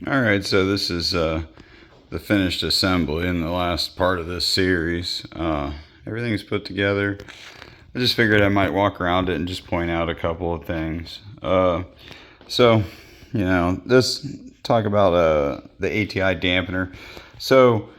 All right, so this is the finished assembly in the last part of this series. Everything's put together. I just figured I might walk around it and just point out a couple of things. So, this talk about the ATI dampener. So,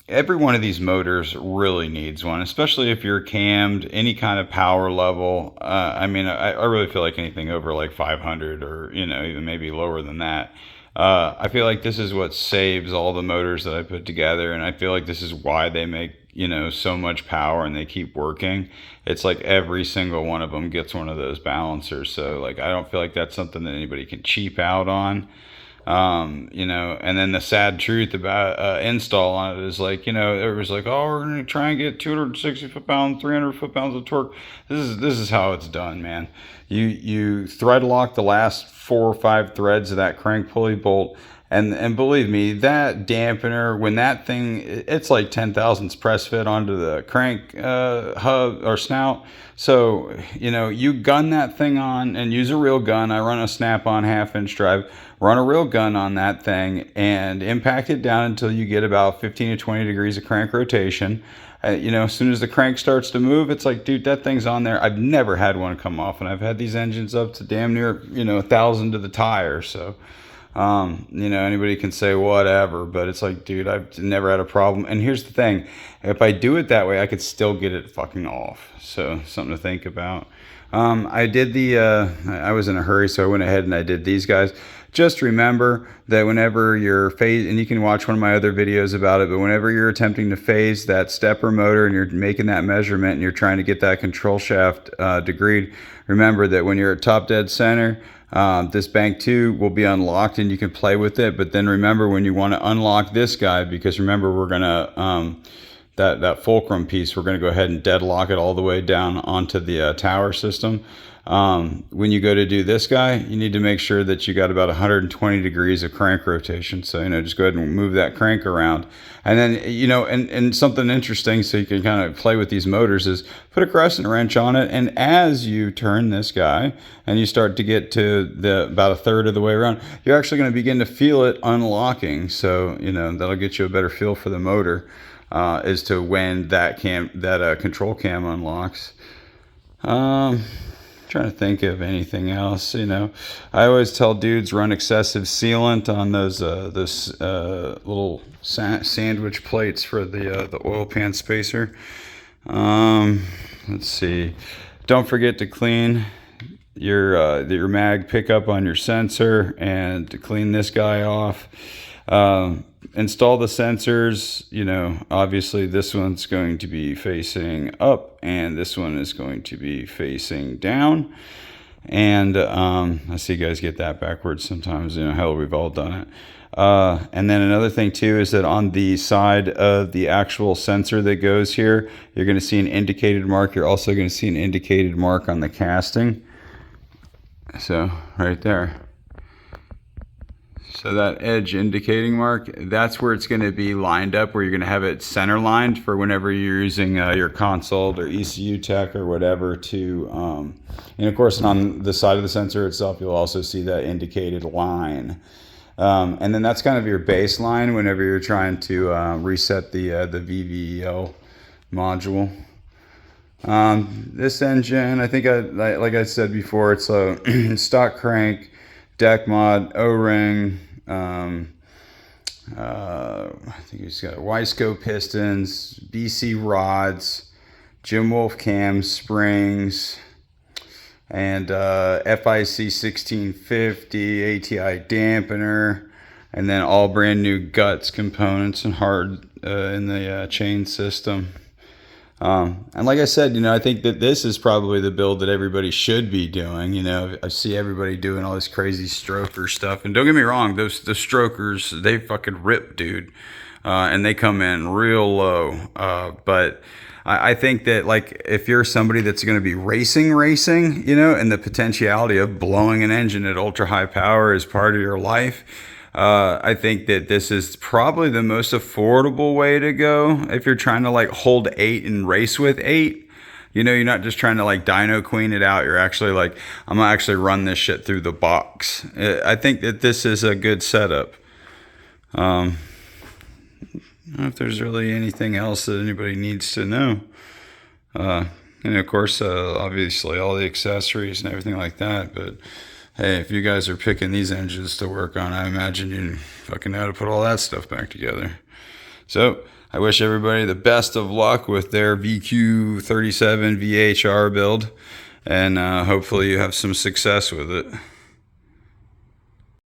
every one of these motors really needs one, especially if you're cammed any kind of power level. I really feel like anything over like 500 or, even maybe lower than that. I feel like this is what saves all the motors that I put together. And I feel like this is why they make, so much power and they keep working. It's like every single one of them gets one of those balancers. So like, I don't feel like that's something that anybody can cheap out on. And then the sad truth about install on it is like, everybody's like, oh, we're gonna try and get 260 foot-pounds, 300 foot-pounds of torque. This is how it's done, man. You thread lock the last 4 or 5 threads of that crank pulley bolt, and believe me, that dampener, when that thing, it's like 10 thousandths press fit onto the crank hub or snout. So, you gun that thing on and use a real gun. I run a snap-on half-inch drive. Run a real gun on that thing and impact it down until you get about 15 to 20 degrees of crank rotation. As soon as the crank starts to move, it's like, dude, that thing's on there. I've never had one come off, and I've had these engines up to damn near, 1,000 to the tire. So, anybody can say whatever, but it's like, dude, I've never had a problem. And here's the thing, if I do it that way, I could still get it fucking off. So something to think about. I did I was in a hurry, so I went ahead and I did these guys. Just remember that whenever you're phase, and you can watch one of my other videos about it, but whenever you're attempting to phase that stepper motor and you're making that measurement and you're trying to get that control shaft degreed, remember that when you're at top dead center, this bank 2 will be unlocked and you can play with it. But then remember when you want to unlock this guy, because remember we're going to, that fulcrum piece, we're going to go ahead and deadlock it all the way down onto the tower system. When you go to do this guy, you need to make sure that you got about 120 degrees of crank rotation. So, just go ahead and move that crank around. And then, and something interesting so you can kind of play with these motors is put a crescent wrench on it. And as you turn this guy and you start to get to about a third of the way around, you're actually going to begin to feel it unlocking. So, that'll get you a better feel for the motor, as to when that control cam unlocks. Trying to think of anything else. I always tell dudes run excessive sealant on those little sandwich plates for the oil pan spacer. Let's see. Don't forget to clean your mag pickup on your sensor and to clean this guy off. Install the sensors. Obviously this one's going to be facing up and this one is going to be facing down. And I see guys get that backwards sometimes. Hell, we've all done it. And then another thing too is that on the side of the actual sensor that goes here, you're going to see an indicated mark. You're also going to see an indicated mark on the casting. So right there. So that edge indicating mark, that's where it's going to be lined up, where you're going to have it center lined for whenever you're using your consult or ECU tech or whatever to, and of course on the side of the sensor itself, you'll also see that indicated line. And then that's kind of your baseline whenever you're trying to reset the VVEL module. This engine, I think, like I said before, it's a stock crank, deck mod, O-ring. I think he's got Wiseco pistons, BC rods, Jim Wolf cam springs, and FIC 1650 ATI dampener, and then all brand new guts components and hard in the chain system. And like I said, I think that this is probably the build that everybody should be doing. I see everybody doing all this crazy stroker stuff. And don't get me wrong, the strokers, they fucking rip, dude. And they come in real low. But I think that, like, if you're somebody that's going to be racing, and the potentiality of blowing an engine at ultra high power is part of your life, I think that this is probably the most affordable way to go if you're trying to like hold 8 and race with 8. You know, you're not just trying to like dyno queen it out. You're actually like, I'm gonna actually run this shit through the box. I think that this is a good setup. I don't know if there's really anything else that anybody needs to know. And of course, obviously all the accessories and everything like that. But hey, if you guys are picking these engines to work on, I imagine you fucking know how to put all that stuff back together. So I wish everybody the best of luck with their VQ37VHR build, and hopefully you have some success with it.